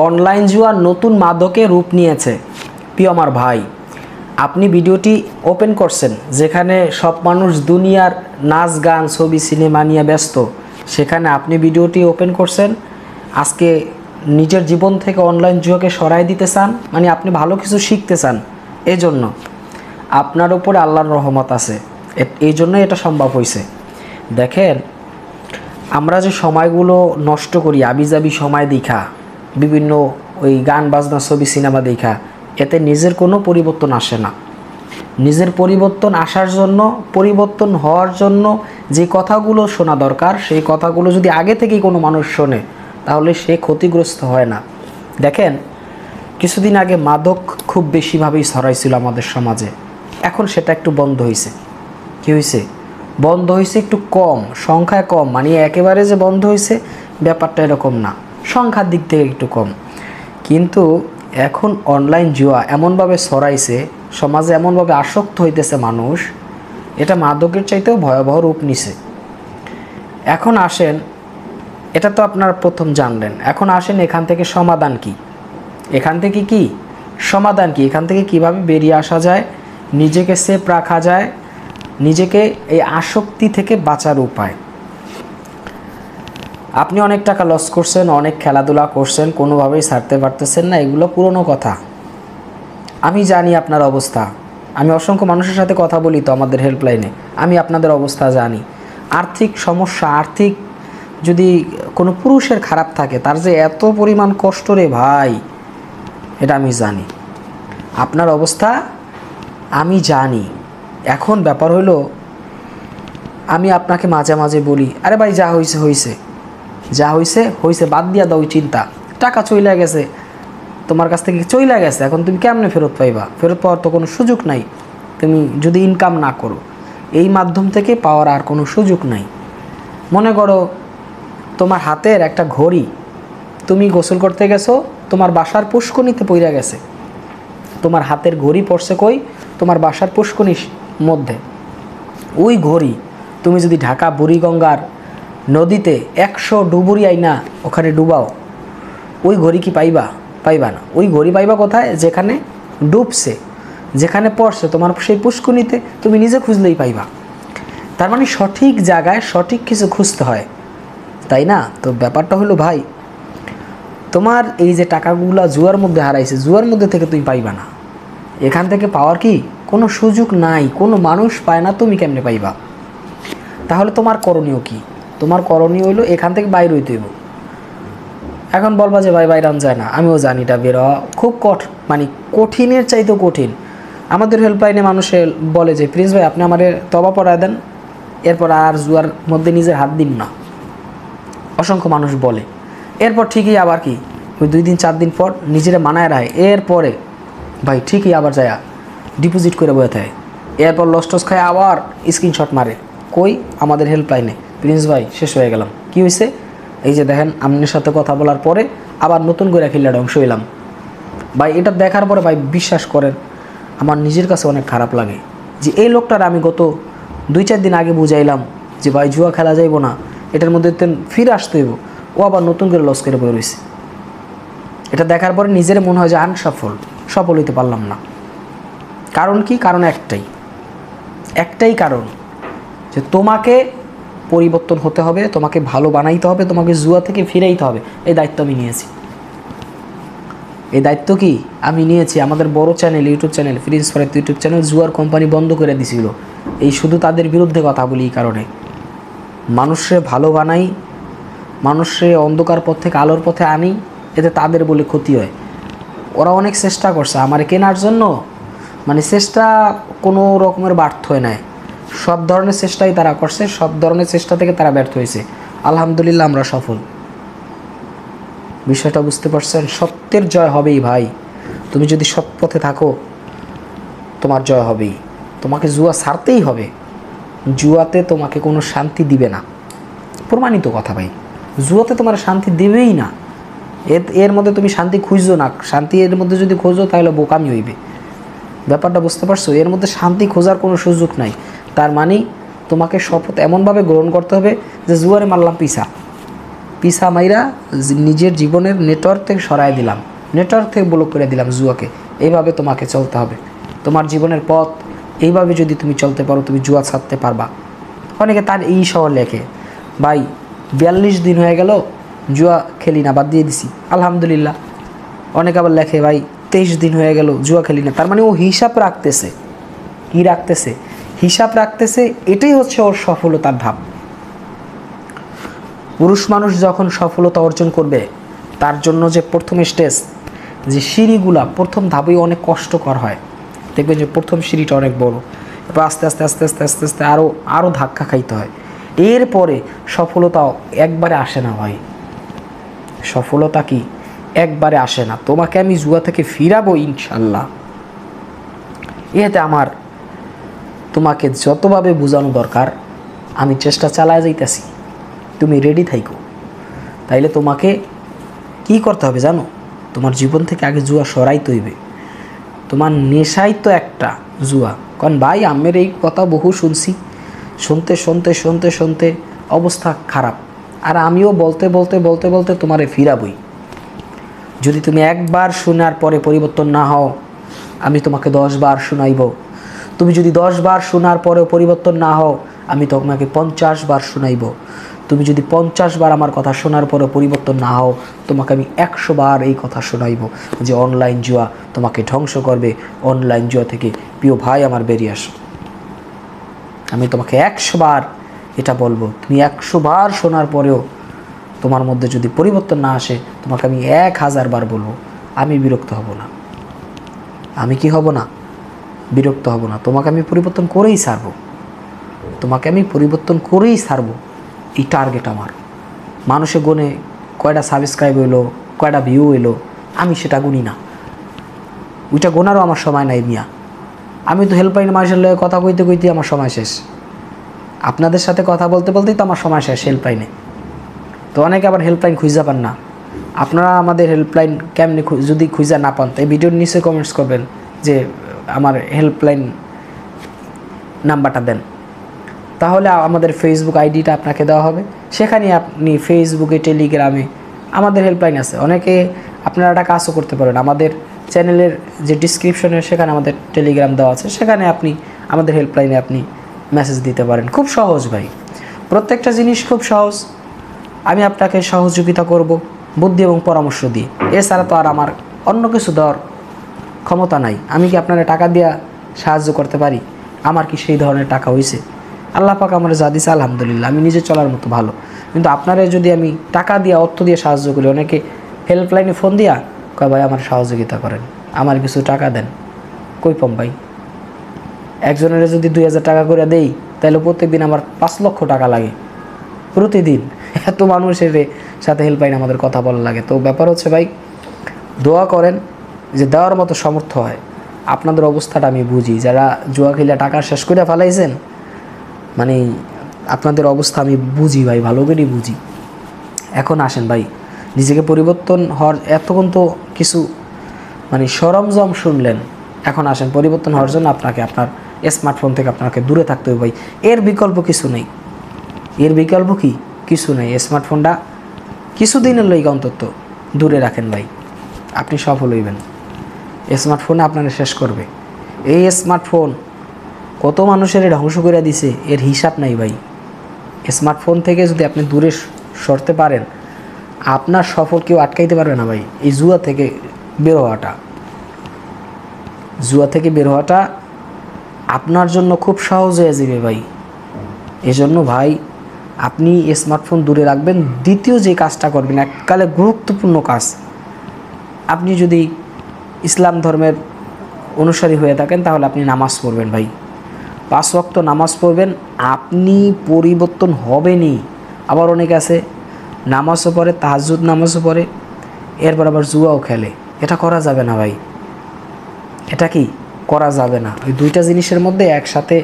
Online জুয়া নতুন মাদকে রূপ নিয়েছে। প্রিয় আমার ভাই, আপনি ভিডিওটি ওপেন করছেন যেখানে সব মানুষ দুনিয়ার নাচ গান ছবি সিনেমা নিয়ে ব্যস্ত, সেখানে আপনি ভিডিওটি ওপেন করছেন আজকে নিজের জীবন থেকে অনলাইন জুয়াকে সরাই দিতে চান, মানে আপনি ভালো কিছু শিখতে চান। এজন্য আপনার উপরে আল্লাহর রহমত আছে, এই জন্য এটা সম্ভব হয়েছে। দেখেন, আমরা যে সময়গুলো নষ্ট করি আবিজাবি সময় দেখা, বিভিন্ন ওই গান বাজনা ছবি সিনেমা দেখা, এতে নিজের কোনো পরিবর্তন আসে না। নিজের পরিবর্তন আসার জন্য, পরিবর্তন হওয়ার জন্য যে কথাগুলো শোনা দরকার, সেই কথাগুলো যদি আগে থেকেই কোনো মানুষ শোনে তাহলে সে ক্ষতিগ্রস্ত হয় না। দেখেন, কিছুদিন আগে মাদক খুব বেশিভাবেই ছড়াইছিল আমাদের সমাজে, এখন সেটা একটু বন্ধ হয়েছে। কী হয়েছে? বন্ধ হয়েছে একটু কম, সংখ্যায় কম, মানে একেবারে যে বন্ধ হয়েছে ব্যাপারটা এরকম না, সংখ্যার দিক থেকে একটু কম। কিন্তু এখন অনলাইন জুয়া এমনভাবে ছড়াইছে, সমাজে এমনভাবে আসক্ত হইতেছে মানুষ, এটা মাদকের চাইতেও ভয়াবহ রূপ নিছে। এখন আসেন, এটা তো আপনারা প্রথম জানলেন, এখন আসেন এখান থেকে সমাধান কি? এখান থেকে কি সমাধান কি? এখান থেকে কিভাবে বেরিয়ে আসা যায়, নিজেকে সেফ রাখা যায়, নিজেকে এই আসক্তি থেকে বাঁচার উপায়। আপনি অনেক টাকা লস করছেন, অনেক খেলাধুলা করছেন, কোনোভাবেই ছাড়তে পারতেছেন না, এগুলো পুরনো কথা। আমি জানি আপনার অবস্থা, আমি অসংখ্য মানুষের সাথে কথা বলি তো আমাদের হেল্পলাইনে, আমি আপনাদের অবস্থা জানি। আর্থিক সমস্যা, আর্থিক যদি কোনো পুরুষের খারাপ থাকে তার যে এত পরিমাণ কষ্ট রে ভাই, এটা আমি জানি। আপনার অবস্থা আমি জানি। এখন ব্যাপার হলো, আমি আপনাকে মাঝে মাঝে বলি, আরে ভাই যা হয়েছে হয়েছে, যা হয়েছে হয়েছে, বাদ দিয়া দাও চিন্তা। টাকা চইলা গেছে, তোমার কাছ থেকে চইলা গেছে, এখন তুমি কেমনে ফেরত পাইবা? ফেরত পাওয়ার তো কোনো সুযোগ নাই, তুমি যদি ইনকাম না করো। এই মাধ্যম থেকে পাওয়ার আর কোনো সুযোগ নাই। মনে করো তোমার হাতের একটা ঘড়ি, তুমি গোসল করতে গেছো, তোমার বাসার পুষ্কনিতে পইরা গেছে। তোমার হাতের ঘড়ি পড়ছে কই? তোমার বাসার পুষ্কনির মধ্যে। ওই ঘড়ি তুমি যদি ঢাকা বুড়িগঙ্গার নদীতে 100 ডুবুরি আইনা ওখানে ডুবাও, ওই ঘড়ি কি পাইবা? পাইবা না। ওই ঘড়ি পাইবা কোথায়? যেখানে ডুবছে, যেখানে পড়ছে তোমার সেই পুষ্কনিতে, তুমি নিজে খুঁজলেই পাইবা। তার মানে সঠিক জায়গায় সঠিক কিছু খুঁজতে হয়, তাই না? তো ব্যাপারটা হলো ভাই, তোমার এই যে টাকাগুলো জুয়ার মধ্যে হারাইছে, জুয়ার মধ্যে থেকে তুমি পাইবা না। এখান থেকে পাওয়ার কি কোনো সুযোগ নাই, কোনো মানুষ পায় না, তুমি কেমনে পাইবা? তাহলে তোমার করণীয় কি? তোমার করণীয় হইলো এখান থেকে বাইরে হইতে হইব। এখন বলবা যে ভাই বাইরান যায় না, আমিও জানি এটা বের হওয়া খুব মানে কঠিনের চাইতেও কঠিন। আমাদের হেল্পলাইনে মানুষে বলে যে প্রিন্স ভাই আপনি আমারে তবা পড়ায় দেন, এরপর আর জুয়ার মধ্যে নিজের হাত দিন না। অসংখ্য মানুষ বলে, এরপর ঠিকই আবার কি ওই 2 দিন 4 দিন পর নিজেরা মানায় রায়, এরপরে ভাই ঠিকই আবার যায় ডিপোজিট করে বয়ে থাকে, এরপর লস টস খায় আবার স্ক্রিনশট মারে, কই আমাদের হেল্পলাইনে প্রিন্স ভাই শেষ হয়ে গেলাম। কি হয়েছে? এই যে দেখেন, আপনার সাথে কথা বলার পরে আবার নতুন করে খেলাটা অংশ হইলাম। ভাই এটা দেখার পরে ভাই বিশ্বাস করেন আমার নিজের কাছে অনেক খারাপ লাগে যে এই লোকটার আমি গত 2-4 দিন আগে বুঝাইলাম যে ভাই জুয়া খেলা যাইব না, এটার মধ্যে ফিরে আসতে হইব, ও আবার নতুন করে লস করে বয়ে রয়েছে। এটা দেখার পরে নিজের মনে হয় যে সফল হইতে পারলাম না। কারণ কি? কারণ একটাই কারণ, যে তোমাকে পরিবর্তন হতে হবে, তোমাকে ভালো বানাইতে হবে, তোমাকে জুয়া থেকে ফিরাইতে হবে। এই দায়িত্ব আমি নিয়েছি। এই দায়িত্ব কি আমি নিয়েছি? আমাদের বড় চ্যানেল, ইউটিউব চ্যানেল প্রিন্স ফরাত ইউটিউব চ্যানেল জুয়ার কোম্পানি বন্ধ করে দিছিল, এই শুধু তাদের বিরুদ্ধে কথা বলি। এই কারণে মানুষে ভালো বানাই, মানুষে অন্ধকার পথ থেকে আলোর পথে আনি, এতে তাদের বলে ক্ষতি হয়। ওরা অনেক চেষ্টা করছে আমার কেনার জন্য, মানে চেষ্টা কোনো রকমের ব্যর্থ হয় নাই। সব ধরনের চেষ্টাই তারা করছে, সব ধরনের চেষ্টা থেকে তারা ব্যর্থ হয়েছে। আলহামদুলিল্লাহ আমরা সফল। বিষয়টা বুঝতে পারছেন? সত্যের জয় হবেই ভাই। তুমি যদি সৎ পথে থাকো তোমার জয় হবেই। তোমাকে জুয়া ছাড়তেই হবে। জুয়াতে তোমাকে কোনো শান্তি দিবে না, প্রমাণিত কথা ভাই। জুয়াতে তোমার শান্তি দেবেই না। এর মধ্যে তুমি শান্তি খুঁজছো না, শান্তি এর মধ্যে যদি খোঁজো তাহলে বোকামি হইবে। ব্যাপারটা বুঝতে পারছো? এর মধ্যে শান্তি খোঁজার কোনো সুযোগ নাই। তার মানে তোমাকে শপথ এমনভাবে গ্রহণ করতে হবে যে জুয়ারে মারলাম পিছা, পিছা মাইরা নিজের জীবনের নেটওয়ার্ক থেকে সরাই দিলাম, নেটওয়ার্ক থেকে ব্লক করে দিলাম জুয়াকে। এইভাবে তোমাকে চলতে হবে। তোমার জীবনের পথ এইভাবে যদি তুমি চলতে পারো, তুমি জুয়া ছাড়তে পারবা। অনেকে তার এই সহ লেখে, ভাই 42 দিন হয়ে গেল জুয়া খেলি না, বাদ দিয়ে দিছি, আলহামদুলিল্লাহ। অনেকে আবার লেখে, ভাই 23 দিন হয়ে গেল জুয়া খেলি না। তার মানে ও হিসাব রাখতেছে। কি রাখতেছে? হিসাব রাখতেছে। এটাই হচ্ছে ওর সফলতার ধাপ। পুরুষ মানুষ যখন সফলতা অর্জন করবে, তার জন্য যে প্রথম স্টেজ, যে সিঁড়িগুলা প্রথম ধাপেই অনেক কষ্টকর হয়। দেখবেন যে প্রথম সিঁড়িটা অনেক বড়, এরপর আস্তে আস্তে আস্তে আস্তে আস্তে আস্তে আরও ধাক্কা খাইতে হয়। এরপরে সফলতাও একবারে আসে না ভাই। সফলতা কি একবারে আসে না। তোমাকে আমি জুয়া থেকে ফিরাবো ইনশাল্লাহ। এতে আমার তোমাকে যতভাবে বোঝানো দরকার আমি চেষ্টা চালায় যাইতেছি, তুমি রেডি থাইকো। তাইলে তোমাকে কি করতে হবে জানো? তোমার জীবন থেকে আগে জুয়া সরাইতে হইবে। তোমার নেশাই তো একটা জুয়া। কারণ ভাই আমের এই কথা বহু শুনছি, শুনতে শুনতে শুনতে শুনতে অবস্থা খারাপ। আর আমিও বলতে বলতে বলতে বলতে তোমারে ফিরাবই। যদি তুমি একবার শোনার পরে পরিবর্তন না হও, আমি তোমাকে 10 বার শোনাইব। তুমি যদি 10 বার শোনার পরেও পরিবর্তন না হও, আমি তোমাকে 50 বার শোনাইব। তুমি যদি 50 বার আমার কথা শোনার পরেও পরিবর্তন না হও, তোমাকে আমি 100 বার এই কথা শোনাইব যে অনলাইন জুয়া তোমাকে ধ্বংস করবে। অনলাইন জুয়া থেকে প্রিয় ভাই আমার বেরিয়ে আসো। আমি তোমাকে 100 বার এটা বলবো। তুমি 100 বার শোনার পরেও তোমার মধ্যে যদি পরিবর্তন না আসে, তোমাকে আমি 1000 বার বলবো, আমি বিরক্ত হব না। আমি কি হব না? বিরক্ত হব না। তোমাকে আমি পরিবর্তন করেই ছাড়বো। তোমাকে আমি পরিবর্তন করেই ছাড়বো। এই টার্গেট আমার। মানুষে গুনে কয়টা সাবস্ক্রাইব হইলো, কয়টা ভিউ হইলো, আমি সেটা গুনি না। ওইটা গোনারও আমার সময় নাই মিয়া। আমি তো হেল্পলাইন মানুষের লগে কথা কইতে কইতে আমার সময় শেষ। আপনাদের সাথে কথা বলতে বলতেই তো আমার সময় শেষ হেল্পলাইনে। তো অনেকে আবার হেল্পলাইন খুঁজে পান না। আপনারা আমাদের হেল্পলাইন কেমনি যদি খুঁজে না পান, এই ভিডিওর নিচে কমেন্টস করবেন যে আমার হেল্পলাইন নাম্বারটা দেন। তাহলে আমাদের ফেসবুক আইডিটা আপনাকে দেওয়া হবে। সেখানে আপনি ফেসবুকে, টেলিগ্রামে আমাদের হেল্পলাইন আছে। অনেকে আপনারা একটা কাজও করতে পারেন, আমাদের চ্যানেলের যে ডিসক্রিপশনে সেখানে আমাদের টেলিগ্রাম দেওয়া আছে, সেখানে আপনি আমাদের হেল্পলাইনে আপনি মেসেজ দিতে পারেন। খুব সহজ ভাই, প্রত্যেকটা জিনিস খুব সহজ। আমি আপনাকে সহযোগিতা করব বুদ্ধি এবং পরামর্শ দিয়ে। এছাড়া তো আর আমার অন্য কিছু দেওয়ার ক্ষমতা নাই। আমি কি আপনারা টাকা দিয়ে সাহায্য করতে পারি? আমার কি সেই ধরনের টাকা হয়েছে? আল্লাহ পাক আমার যা দিছে আলহামদুলিল্লাহ, আমি নিজে চলার মতো ভালো। কিন্তু আপনারা যদি আমি টাকা দিয়ে, অর্থ দিয়ে সাহায্য করি, অনেকে হেল্পলাইনে ফোন দিয়া কয় ভাই আমার সহযোগিতা করেন, আমার কিছু টাকা দেন। কই পাম ভাই? একজনের যদি 2000 টাকা করে দেই, তাহলে প্রত্যেকদিন আমার 5 লক্ষ টাকা লাগে প্রতিদিন। এত মানুষের সাথে হেল্পলাইন আমাদের কথা বলা লাগে। তো ব্যাপার হচ্ছে ভাই, দোয়া করেন যে দেওয়ার মতো সমর্থ হয়। আপনাদের অবস্থাটা আমি বুঝি, যারা জুয়া খেলে টাকা শেষ করে ফেলাইছেন, মানে আপনাদের অবস্থা আমি বুঝি ভাই, ভালো করেই বুঝি। এখন আসেন ভাই, নিজেকে পরিবর্তন হওয়ার এতক্ষণ তো কিছু মানে সরঞ্জাম শুনলেন। এখন আসেন, পরিবর্তন হওয়ার জন্য আপনাকে আপনার স্মার্টফোন থেকে আপনাকে দূরে থাকতে হবে ভাই। এর বিকল্প কিছু নেই। এর বিকল্প কি? কিছু নেই। স্মার্টফোনটা কিছুদিনের লইগে অন্তত দূরে রাখেন ভাই, আপনি সফল হইবেন। স্মার্টফোনে আপনারা শেষ করবে। এই স্মার্টফোন কত মানুষের ধ্বংস করে দিছে, এর হিসাব নাই ভাই। স্মার্টফোন থেকে যদি আপনি দূরে সরতে পারেন, আপনার সফল কেউ আটকাইতে পারবে না ভাই। এই জুয়া থেকে বের হওয়াটা, জুয়া থেকে বের হওয়াটা আপনার জন্য খুব সহজ হয়ে যাবে ভাই। এজন্য ভাই আপনি স্মার্টফোন দূরে রাখবেন। দ্বিতীয় যে কাজটা করবেন, এককালে গুরুত্বপূর্ণ কাজ, আপনি যদি ইসলাম ধর্মের অনুসারী হয়ে থাকেন তাহলে আপনি নামাজ পড়বেন ভাই। 5 ওয়াক্ত নামাজ পড়বেন, আপনি পরিবর্তন হবেনই। আবার অনেকে আছে নামাজও পড়ে, তাহাজ্জুদ নামাজও পড়ে, এরপর আবার জুয়াও খেলে। এটা করা যাবে না ভাই। এটা কি করা যাবে না। ওই দুইটা জিনিসের মধ্যে একসাথে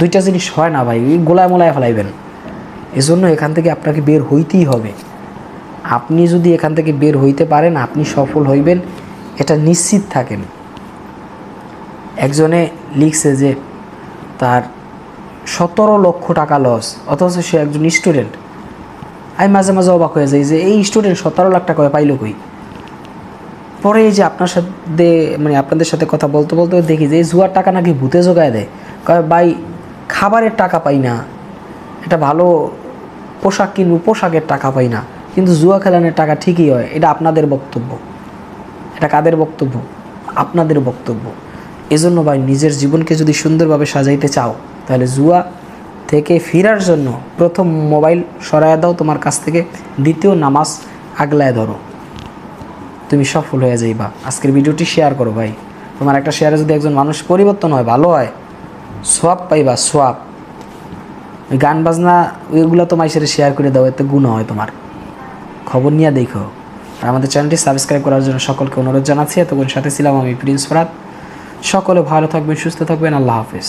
দুইটা জিনিস হয় না ভাই, ওই গোলায় মোলায় ফেলাইবেন। এজন্য এখান থেকে আপনাকে বের হইতেই হবে। আপনি যদি এখান থেকে বের হইতে পারেন, আপনি সফল হইবেন, এটা নিশ্চিত থাকেন। একজনে লিখছে যে তার 17 লক্ষ টাকা লস, অথচ সে একজন স্টুডেন্ট। আমি মাঝে মাঝে অবাক হয়ে যাই যে এই স্টুডেন্ট 17 লাখ টাকা পাইলো কই। পরে এই যে আপনার সাথে মানে আপনাদের সাথে কথা বলতে বলতে দেখি যে এই জুয়ার টাকা নাকি ভূতে জোগায় দেয়। কয় ভাই খাবারের টাকা পাই না, এটা ভালো পোশাক কিনবো, পোশাকের টাকা পাই না, কিন্তু জুয়া খেলানোর টাকা ঠিকই হয়। এটা আপনাদের বক্তব্য। এটা কাদের বক্তব্য? আপনাদের বক্তব্য। এজন্য ভাই নিজের জীবনকে যদি সুন্দরভাবে সাজাইতে চাও তাহলে জুয়া থেকে ফেরার জন্য প্রথম মোবাইল সরাইয়া দাও তোমার কাছ থেকে, দ্বিতীয় নামাজ আগলায় ধরো, তুমি সফল হয়ে যাইবা। আজকের ভিডিওটি শেয়ার করো ভাই, তোমার একটা শেয়ারে যদি একজন মানুষ পরিবর্তন হয়, ভালো হয়, সোয়াব পাইবা, সোয়াব। ওই গান বাজনা ওইগুলো তো মাইসের শেয়ার করে দাও, এতে গুণ হয় তোমার। খবর নিয়ে দেখো। আর আমাদের চ্যানেলটি সাবস্ক্রাইব করার জন্য সকলকে অনুরোধ জানাচ্ছি। এতক্ষণ সাথে ছিলাম আমি প্রিন্স ফরাদ। সকলে ভালো থাকবেন, সুস্থ থাকবেন। আল্লাহ হাফেজ।